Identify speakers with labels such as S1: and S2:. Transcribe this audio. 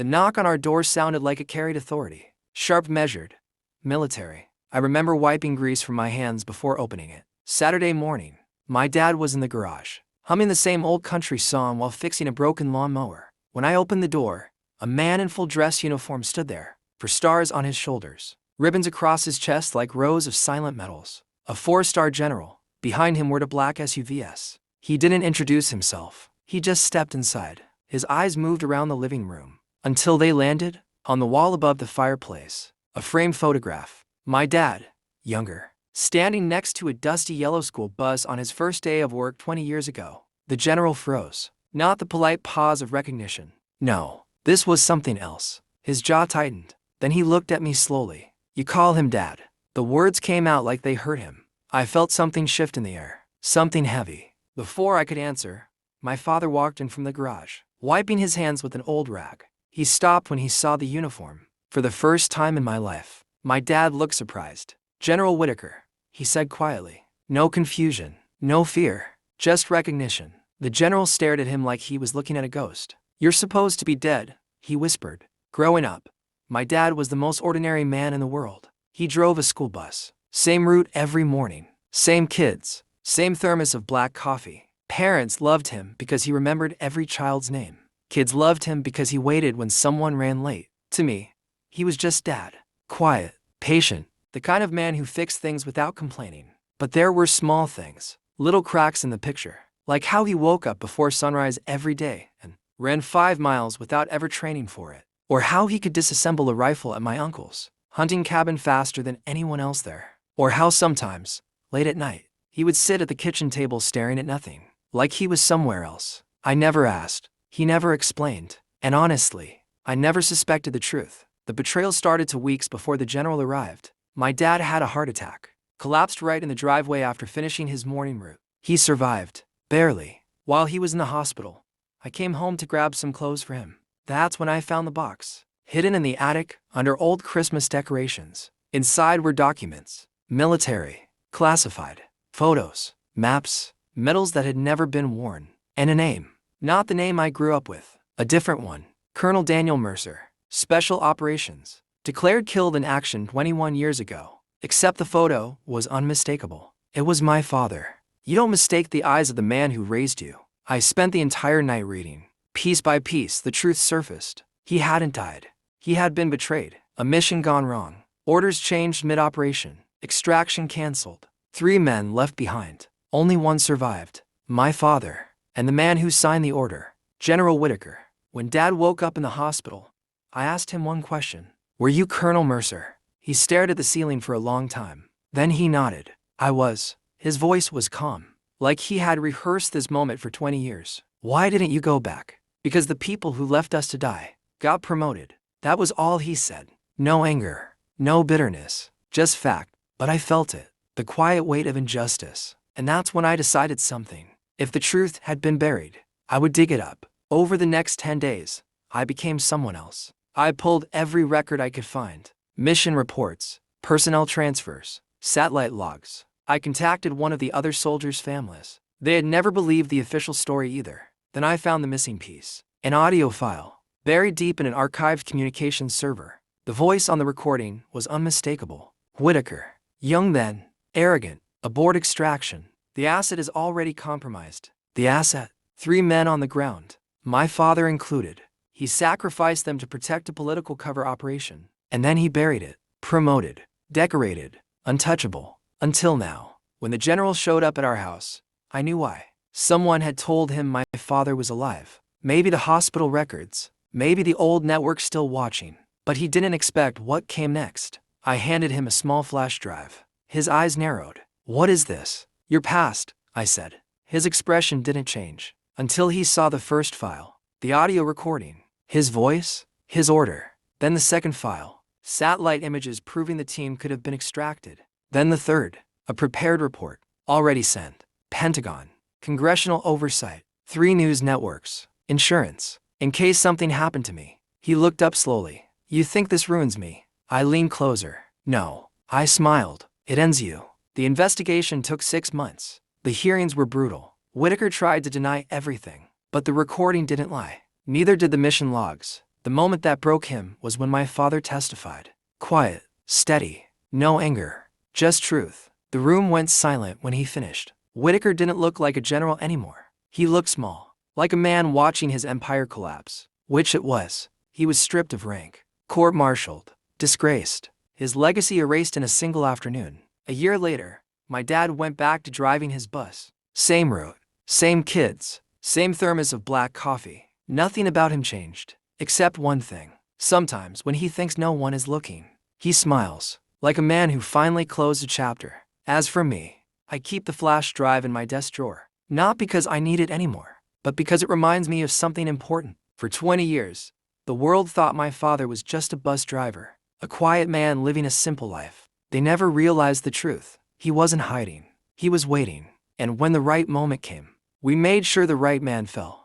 S1: The knock on our door sounded like it carried authority. Sharp, measured. Military. I remember wiping grease from my hands before opening it. Saturday morning. My dad was in the garage, humming the same old country song while fixing a broken lawnmower. When I opened the door, a man in full dress uniform stood there, for stars on his shoulders, ribbons across his chest like rows of silent medals. A 4-star general. Behind him were the black SUVs. He didn't introduce himself. He just stepped inside. His eyes moved around the living room until they landed on the wall above the fireplace. A framed photograph. My dad, younger, standing next to a dusty yellow school bus on his first day of work 20 years ago. The general froze. Not the polite pause of recognition. No, this was something else. His jaw tightened. Then he looked at me slowly. You call him Dad. The words came out like they hurt him. I felt something shift in the air. Something heavy. Before I could answer, my father walked in from the garage, wiping his hands with an old rag. He stopped when he saw the uniform. For the first time in my life, my dad looked surprised. General Whitaker, he said quietly. No confusion, no fear, just recognition. The general stared at him like he was looking at a ghost. You're supposed to be dead, he whispered. Growing up, my dad was the most ordinary man in the world. He drove a school bus. Same route every morning. Same kids. Same thermos of black coffee. Parents loved him because he remembered every child's name. Kids loved him because he waited when someone ran late. To me, he was just Dad. Quiet, patient, the kind of man who fixed things without complaining. But there were small things, little cracks in the picture, like how he woke up before sunrise every day and ran 5 miles without ever training for it. Or how he could disassemble a rifle at my uncle's hunting cabin faster than anyone else there. Or how sometimes, late at night, he would sit at the kitchen table staring at nothing, like he was somewhere else. I never asked. He never explained. And honestly, I never suspected the truth. The betrayal started 2 weeks before the general arrived. My dad had a heart attack, collapsed right in the driveway after finishing his morning route. He survived, barely. While he was in the hospital, I came home to grab some clothes for him. That's when I found the box, hidden in the attic under old Christmas decorations. Inside were documents, military, classified, photos, maps, medals that had never been worn, and a name. Not the name I grew up with, a different one. Colonel Daniel Mercer, Special Operations, declared killed in action 21 years ago. Except the photo was unmistakable. It was my father. You don't mistake the eyes of the man who raised you. I spent the entire night reading. Piece by piece, the truth surfaced. He hadn't died. He had been betrayed. A mission gone wrong. Orders changed mid-operation. Extraction canceled. 3 men left behind. Only 1 survived. My father. And the man who signed the order, General Whitaker. When Dad woke up in the hospital, I asked him one question. Were you Colonel Mercer? He stared at the ceiling for a long time. Then he nodded. I was. His voice was calm, like he had rehearsed this moment for 20 years. Why didn't you go back? Because the people who left us to die got promoted. That was all he said. No anger, no bitterness, just fact. But I felt it, the quiet weight of injustice. And that's when I decided something. If the truth had been buried, I would dig it up. Over the next 10 days, I became someone else. I pulled every record I could find. Mission reports, personnel transfers, satellite logs. I contacted one of the other soldiers' families. They had never believed the official story either. Then I found the missing piece. An audio file, buried deep in an archived communications server. The voice on the recording was unmistakable. Whitaker. Young then, arrogant, aboard extraction. The asset is already compromised. The asset? 3 men on the ground, my father included. He sacrificed them to protect a political cover operation. And then he buried it. Promoted. Decorated. Untouchable. Until now. When the general showed up at our house, I knew why. Someone had told him my father was alive. Maybe the hospital records. Maybe the old network still watching. But he didn't expect what came next. I handed him a small flash drive. His eyes narrowed. What is this? Your past, I said. His expression didn't change until he saw the first file, the audio recording, his voice, his order. Then the second file, satellite images proving the team could have been extracted. Then the third, a prepared report, already sent. Pentagon, congressional oversight, 3 news networks, insurance, in case something happened to me. He looked up slowly. You think this ruins me? I leaned closer. No. I smiled. It ends you. The investigation took 6 months. The hearings were brutal. Whitaker tried to deny everything, but the recording didn't lie. Neither did the mission logs. The moment that broke him was when my father testified. Quiet, steady, no anger, just truth. The room went silent when he finished. Whitaker didn't look like a general anymore. He looked small, like a man watching his empire collapse, which it was. He was stripped of rank, court-martialed, disgraced, his legacy erased in a single afternoon. A year later, my dad went back to driving his bus. Same route, same kids, same thermos of black coffee. Nothing about him changed, except one thing. Sometimes when he thinks no one is looking, he smiles, like a man who finally closed a chapter. As for me, I keep the flash drive in my desk drawer, not because I need it anymore, but because it reminds me of something important. For 20 years, the world thought my father was just a bus driver, a quiet man living a simple life. They never realized the truth. He wasn't hiding. He was waiting. And when the right moment came, we made sure the right man fell.